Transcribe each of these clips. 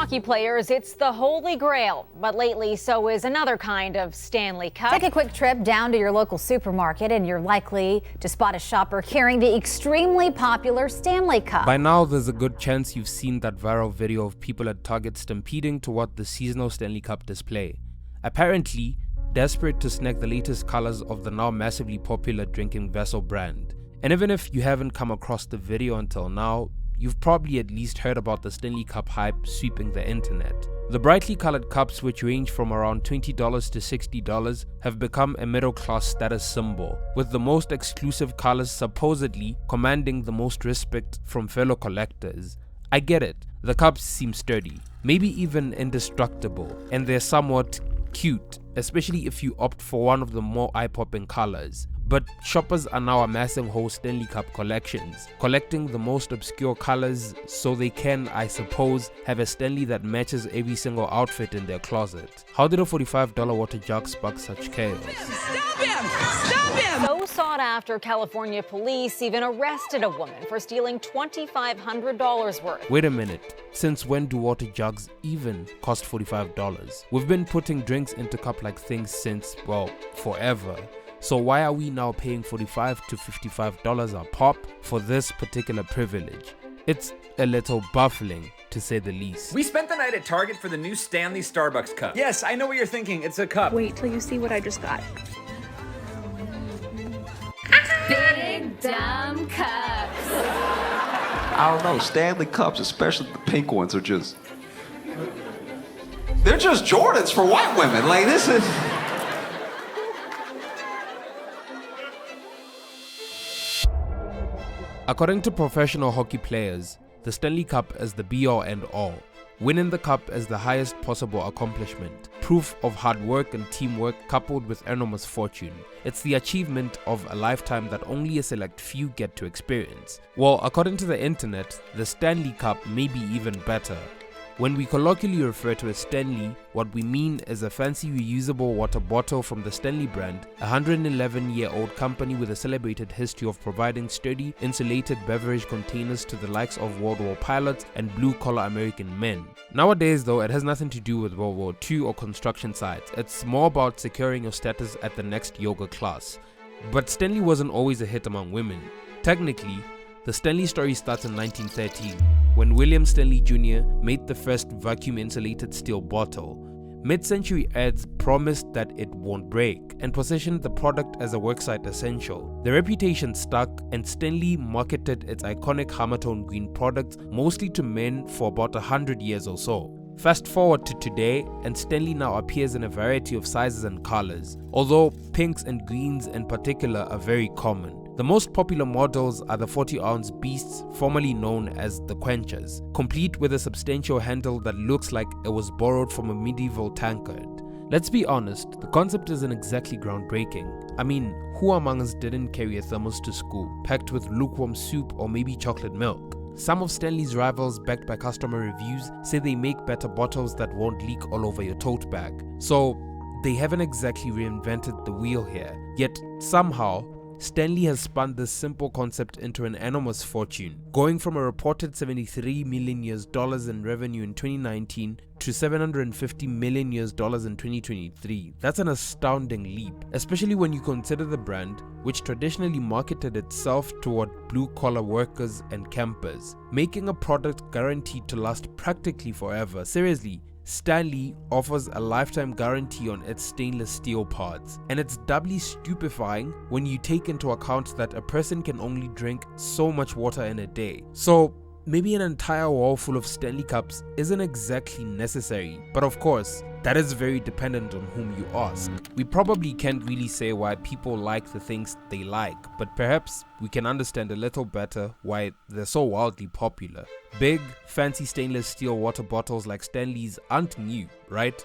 hockey players, it's the holy grail. But lately, so is another kind of Stanley Cup. Take a quick trip down to your local supermarket and you're likely to spot a shopper carrying the extremely popular Stanley Cup. By now, there's a good chance you've seen that viral video of people at Target stampeding toward the seasonal Stanley Cup display. Apparently, desperate to snag the latest colors of the now massively popular drinking vessel brand. And even if you haven't come across the video until now, you've probably at least heard about the Stanley Cup hype sweeping the internet. The brightly colored cups, which range from around $20 to $60, have become a middle-class status symbol, with the most exclusive colors supposedly commanding the most respect from fellow collectors. I get it, the cups seem sturdy, maybe even indestructible, and they're somewhat cute, especially if you opt for one of the more eye-popping colors. But shoppers are now amassing whole Stanley Cup collections, collecting the most obscure colors so they can, I suppose, have a Stanley that matches every single outfit in their closet. How did a $45 water jug spark such chaos? Stop him! Stop him! So sought after, California police even arrested a woman for stealing $2,500 worth. Wait a minute, since when do water jugs even cost $45? We've been putting drinks into cup-like things since, well, forever. So why are we now paying $45 to $55 a pop for this particular privilege? It's a little baffling, to say the least. We spent the night at Target for the new Stanley Starbucks cup. Yes, I know what you're thinking. It's a cup. Wait till you see what I just got. Big dumb cups. I don't know, Stanley Cups, especially the pink ones, are just... They're just Jordans for white women. Like, this is... According to professional hockey players, the Stanley Cup is the be-all and all. Winning the cup is the highest possible accomplishment, proof of hard work and teamwork coupled with enormous fortune. It's the achievement of a lifetime that only a select few get to experience. Well, according to the internet, the Stanley Cup may be even better. When we colloquially refer to a Stanley, what we mean is a fancy reusable water bottle from the Stanley brand, a 111-year-old company with a celebrated history of providing sturdy, insulated beverage containers to the likes of World War pilots and blue-collar American men. Nowadays though, it has nothing to do with World War II or construction sites. It's more about securing your status at the next yoga class. But Stanley wasn't always a hit among women. Technically, the Stanley story starts in 1913, when William Stanley Jr. made the first vacuum-insulated steel bottle. Mid-century ads promised that it won't break and positioned the product as a worksite essential. The reputation stuck, and Stanley marketed its iconic Hammertone green products mostly to men for about 100 years or so. Fast forward to today, and Stanley now appears in a variety of sizes and colors, although pinks and greens in particular are very common. The most popular models are the 40-ounce beasts, formerly known as the Quenchers, complete with a substantial handle that looks like it was borrowed from a medieval tankard. Let's be honest, the concept isn't exactly groundbreaking. I mean, who among us didn't carry a thermos to school, packed with lukewarm soup or maybe chocolate milk? Some of Stanley's rivals, backed by customer reviews, say they make better bottles that won't leak all over your tote bag. So, they haven't exactly reinvented the wheel here. Yet, somehow, Stanley has spun this simple concept into an enormous fortune, going from a reported $73 million in revenue in 2019 to $750 million in 2023. That's an astounding leap, especially when you consider the brand, which traditionally marketed itself toward blue-collar workers and campers, making a product guaranteed to last practically forever. Seriously, Stanley offers a lifetime guarantee on its stainless steel parts, and it's doubly stupefying when you take into account that a person can only drink so much water in a day. So maybe an entire wall full of Stanley Cups isn't exactly necessary, but of course, that is very dependent on whom you ask. We probably can't really say why people like the things they like, but perhaps we can understand a little better why they're so wildly popular. Big, fancy stainless steel water bottles like Stanley's aren't new, right?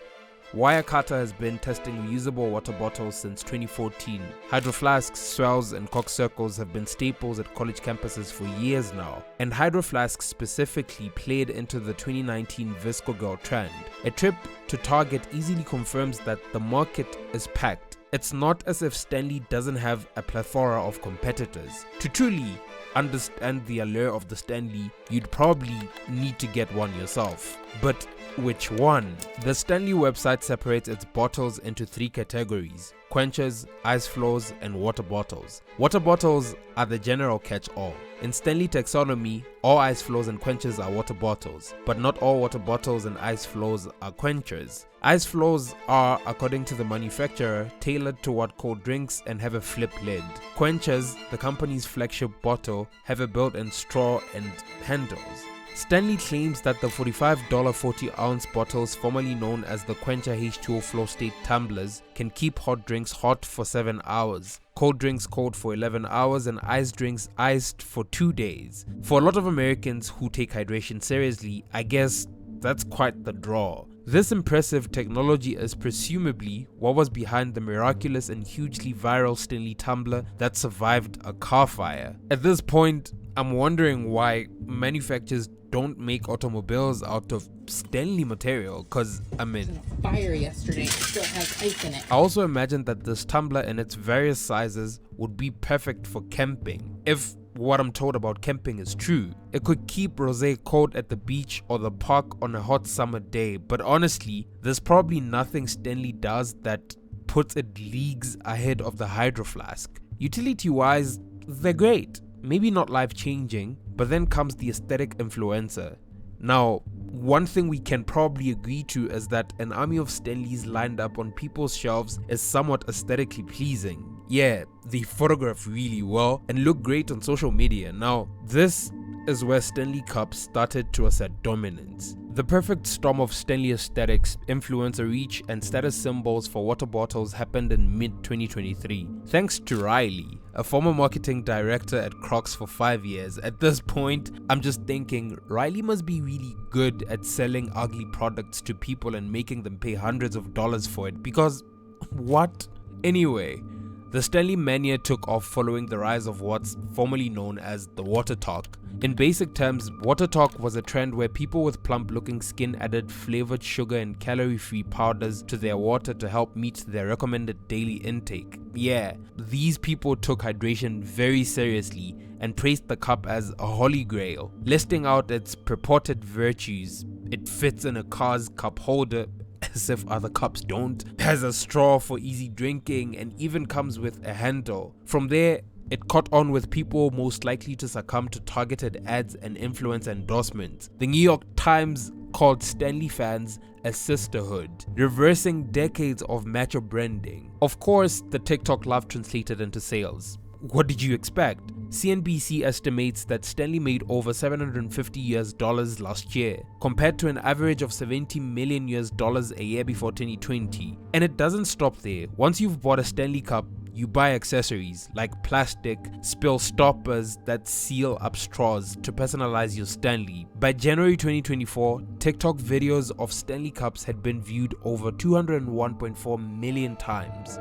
Wirecutter has been testing reusable water bottles since 2014. Hydro flasks, swells, and cork circles have been staples at college campuses for years now, and hydro flasks specifically played into the 2019 Visco Girl trend. A trip to Target easily confirms that the market is packed. It's not as if Stanley doesn't have a plethora of competitors. To truly understand the allure of the Stanley, you'd probably need to get one yourself. But which one? The Stanley website separates its bottles into 3 categories: quenchers, ice flows, and water bottles. Water bottles are the general catch-all. In Stanley taxonomy, all ice flows and quenchers are water bottles, but not all water bottles and ice flows are quenchers. Ice flows are, according to the manufacturer, tailored toward cold drinks and have a flip lid. Quenchers, the company's flagship bottle, have a built-in straw and handles. Stanley claims that the $45 40-ounce bottles, formerly known as the Quencher H2O Flow State tumblers, can keep hot drinks hot for 7 hours, cold drinks cold for 11 hours, and iced drinks iced for 2 days. For a lot of Americans who take hydration seriously, I guess that's quite the draw. This impressive technology is presumably what was behind the miraculous and hugely viral Stanley tumbler that survived a car fire. At this point, I'm wondering why manufacturers don't make automobiles out of Stanley material, cause I mean, fire yesterday, it still has ice in it. I also imagine that this tumbler in its various sizes would be perfect for camping. If what I'm told about camping is true, it could keep rosé cold at the beach or the park on a hot summer day, but honestly, there's probably nothing Stanley does that puts it leagues ahead of the Hydro Flask. Utility-wise, they're great. Maybe not life-changing, but then comes the aesthetic influencer. Now, one thing we can probably agree to is that an army of Stanleys lined up on people's shelves is somewhat aesthetically pleasing. Yeah, they photograph really well and look great on social media. Now, this is where Stanley Cups started to assert dominance. The perfect storm of Stanley aesthetics, influencer reach, and status symbols for water bottles happened in mid-2023. Thanks to Riley, a former marketing director at Crocs for 5 years. At this point, I'm just thinking, Riley must be really good at selling ugly products to people and making them pay hundreds of dollars for it, because what? Anyway, the Stanley mania took off following the rise of what's formerly known as the water talk. In basic terms, water talk was a trend where people with plump-looking skin added flavored sugar and calorie-free powders to their water to help meet their recommended daily intake. Yeah, these people took hydration very seriously and praised the cup as a holy grail, listing out its purported virtues. It fits in a car's cup holder, as if other cups don't, has a straw for easy drinking, and even comes with a handle. From there, it caught on with people most likely to succumb to targeted ads and influencer endorsements. The New York Times called Stanley fans a sisterhood, reversing decades of macho branding. Of course, the TikTok love translated into sales. What did you expect? CNBC estimates that Stanley made over $750 last year, compared to an average of $70 million a year before 2020. And it doesn't stop there. Once you've bought a Stanley Cup, you buy accessories like plastic spill stoppers that seal up straws to personalize your Stanley. By January 2024, TikTok videos of Stanley Cups had been viewed over 201.4 million times.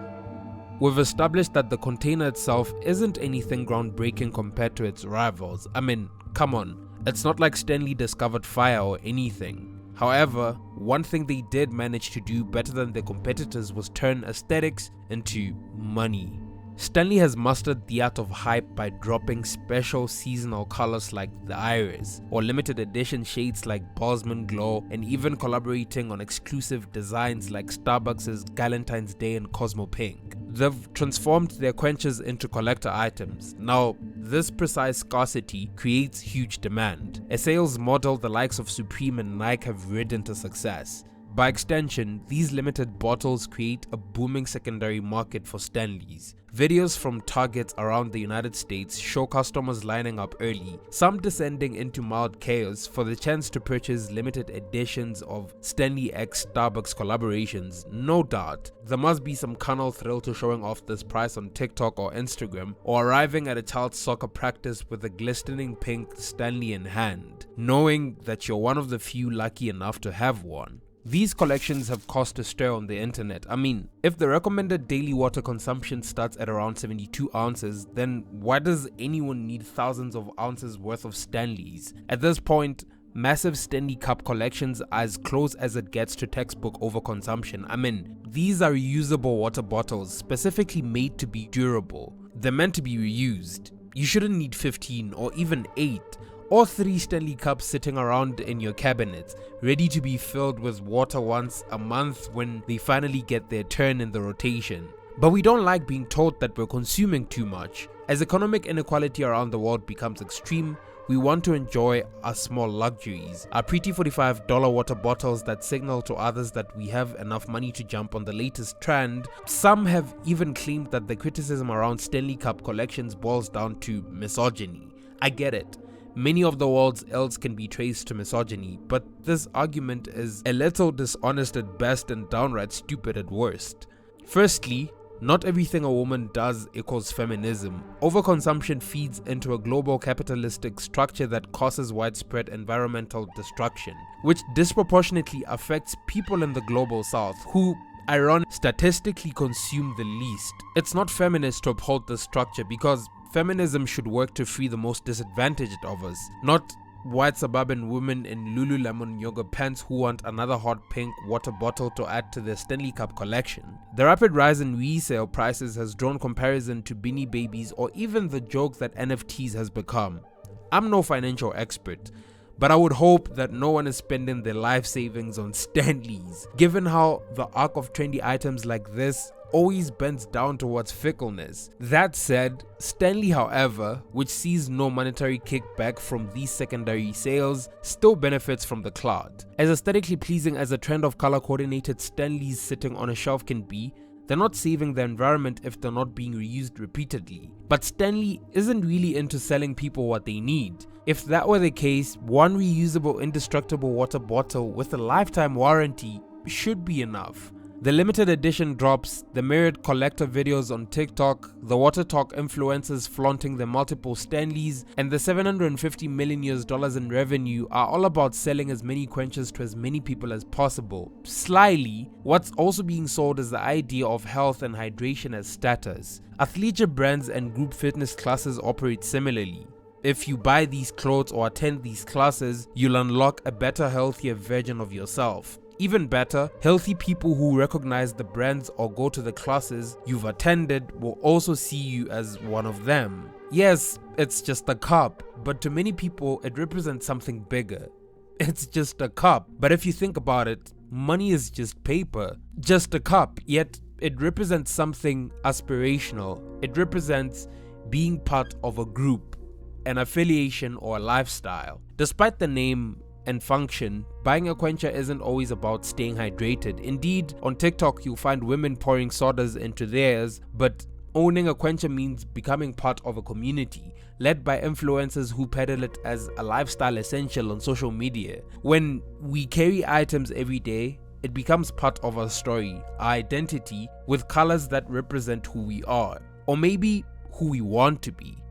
We've established that the container itself isn't anything groundbreaking compared to its rivals. I mean, come on, it's not like Stanley discovered fire or anything. However, one thing they did manage to do better than their competitors was turn aesthetics into money. Stanley has mastered the art of hype by dropping special seasonal colors like the iris, or limited edition shades like Bosman Glow, and even collaborating on exclusive designs like Starbucks' Galentine's Day and Cosmo Pink. They've transformed their quenchers into collector items. Now, this precise scarcity creates huge demand, a sales model the likes of Supreme and Nike have ridden to success. By extension, these limited bottles create a booming secondary market for Stanleys. Videos from Targets around the United States show customers lining up early, some descending into mild chaos for the chance to purchase limited editions of Stanley x Starbucks collaborations. No doubt, there must be some carnal thrill to showing off this price on TikTok or Instagram, or arriving at a child's soccer practice with a glistening pink Stanley in hand, knowing that you're one of the few lucky enough to have one. These collections have caused a stir on the internet. I mean, if the recommended daily water consumption starts at around 72 ounces, then why does anyone need thousands of ounces worth of Stanleys? At this point, massive Stanley Cup collections are as close as it gets to textbook overconsumption. I mean, these are reusable water bottles specifically made to be durable. They're meant to be reused. You shouldn't need 15 or even 8 or 3 Stanley Cups sitting around in your cabinet, ready to be filled with water once a month when they finally get their turn in the rotation. But we don't like being told that we're consuming too much. As economic inequality around the world becomes extreme, we want to enjoy our small luxuries, our pretty $45 water bottles that signal to others that we have enough money to jump on the latest trend. Some have even claimed that the criticism around Stanley Cup collections boils down to misogyny. I get it. Many of the world's ills can be traced to misogyny, but this argument is a little dishonest at best and downright stupid at worst. Firstly, not everything a woman does equals feminism. Overconsumption feeds into a global capitalistic structure that causes widespread environmental destruction, which disproportionately affects people in the global south who, ironically, statistically consume the least. It's not feminist to uphold this structure because feminism should work to free the most disadvantaged of us, not white suburban women in Lululemon yoga pants who want another hot pink water bottle to add to their Stanley Cup collection. The rapid rise in resale prices has drawn comparison to Beanie Babies or even the joke that NFTs has become. I'm no financial expert, but I would hope that no one is spending their life savings on Stanleys, given how the arc of trendy items like this always bends down towards fickleness. That said, Stanley, however, which sees no monetary kickback from these secondary sales, still benefits from the clout. As aesthetically pleasing as a trend of color-coordinated Stanleys sitting on a shelf can be, they're not saving the environment if they're not being reused repeatedly. But Stanley isn't really into selling people what they need. If that were the case, one reusable indestructible water bottle with a lifetime warranty should be enough. The limited edition drops, the myriad collector videos on TikTok, the water talk influencers flaunting the multiple Stanleys, and the $750 million in revenue are all about selling as many quenches to as many people as possible. Slyly, what's also being sold is the idea of health and hydration as status. Athleisure brands and group fitness classes operate similarly. If you buy these clothes or attend these classes, you'll unlock a better, healthier version of yourself. Even better, healthy people who recognize the brands or go to the classes you've attended will also see you as one of them. Yes, it's just a cup, but to many people it represents something bigger. It's just a cup, but if you think about it, money is just paper, just a cup, yet it represents something aspirational. It represents being part of a group, an affiliation or a lifestyle. Despite the name and function, buying a quencher isn't always about staying hydrated. Indeed, on TikTok you'll find women pouring sodas into theirs, but owning a quencher means becoming part of a community, led by influencers who peddle it as a lifestyle essential on social media. When we carry items every day, it becomes part of our story, our identity, with colors that represent who we are, or maybe who we want to be.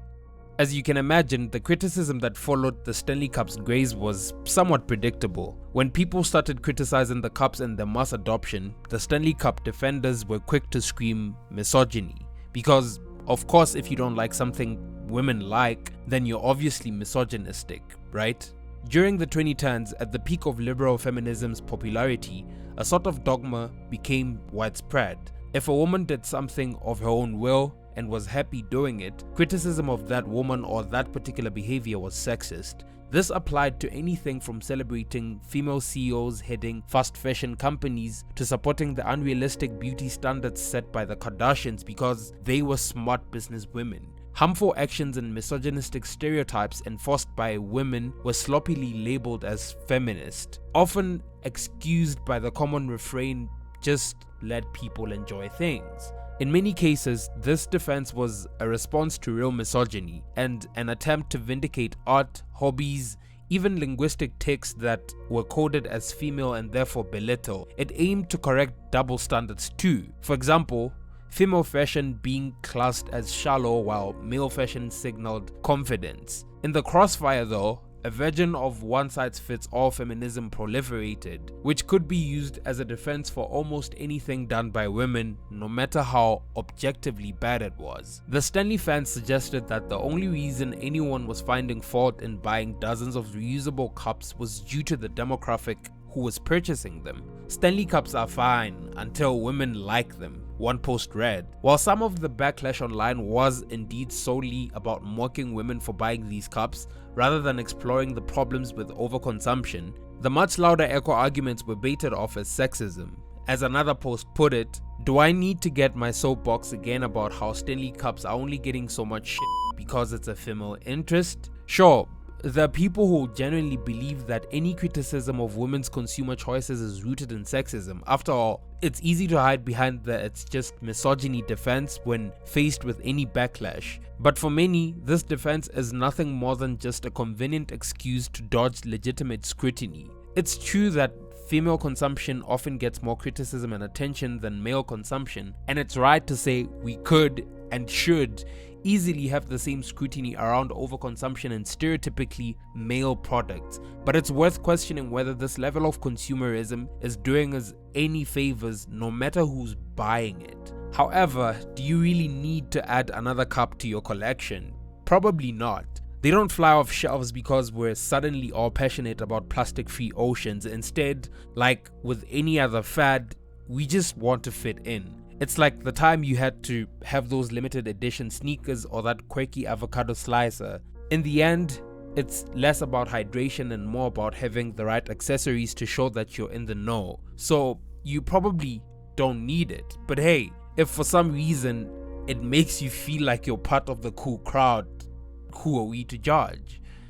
As you can imagine, the criticism that followed the Stanley Cup's craze was somewhat predictable. When people started criticizing the cups and their mass adoption, the Stanley Cup defenders were quick to scream misogyny. Because, of course, if you don't like something women like, then you're obviously misogynistic, right? During the 2010s, at the peak of liberal feminism's popularity, a sort of dogma became widespread. If a woman did something of her own will, and was happy doing it, criticism of that woman or that particular behavior was sexist. This applied to anything from celebrating female CEOs heading fast fashion companies to supporting the unrealistic beauty standards set by the Kardashians because they were smart business women. Harmful actions and misogynistic stereotypes enforced by women were sloppily labeled as feminist, often excused by the common refrain, just let people enjoy things. In many cases, this defense was a response to real misogyny and an attempt to vindicate art, hobbies, even linguistic texts that were coded as female and therefore belittle. It aimed to correct double standards too. For example, female fashion being classed as shallow while male fashion signaled confidence. In the crossfire though, a version of one-size-fits-all feminism proliferated, which could be used as a defense for almost anything done by women, no matter how objectively bad it was. The Stanley fans suggested that the only reason anyone was finding fault in buying dozens of reusable cups was due to the demographic who was purchasing them. Stanley Cups are fine until women like them, one post read. While some of the backlash online was indeed solely about mocking women for buying these cups, rather than exploring the problems with overconsumption, the much louder echo arguments were baited off as sexism. As another post put it, do I need to get my soapbox again about how Stanley Cups are only getting so much shit because it's a female interest? Sure, there are people who genuinely believe that any criticism of women's consumer choices is rooted in sexism. After all, it's easy to hide behind the "it's just misogyny" defense when faced with any backlash. But for many, this defense is nothing more than just a convenient excuse to dodge legitimate scrutiny. It's true that female consumption often gets more criticism and attention than male consumption, and it's right to say we could and should easily have the same scrutiny around overconsumption and stereotypically male products, but it's worth questioning whether this level of consumerism is doing us any favors no matter who's buying it. However, do you really need to add another cup to your collection? Probably not. They don't fly off shelves because we're suddenly all passionate about plastic-free oceans. Instead, like with any other fad, we just want to fit in. It's like the time you had to have those limited edition sneakers or that quirky avocado slicer. In the end, it's less about hydration and more about having the right accessories to show that you're in the know. So you probably don't need it. But hey, if for some reason it makes you feel like you're part of the cool crowd, who are we to judge?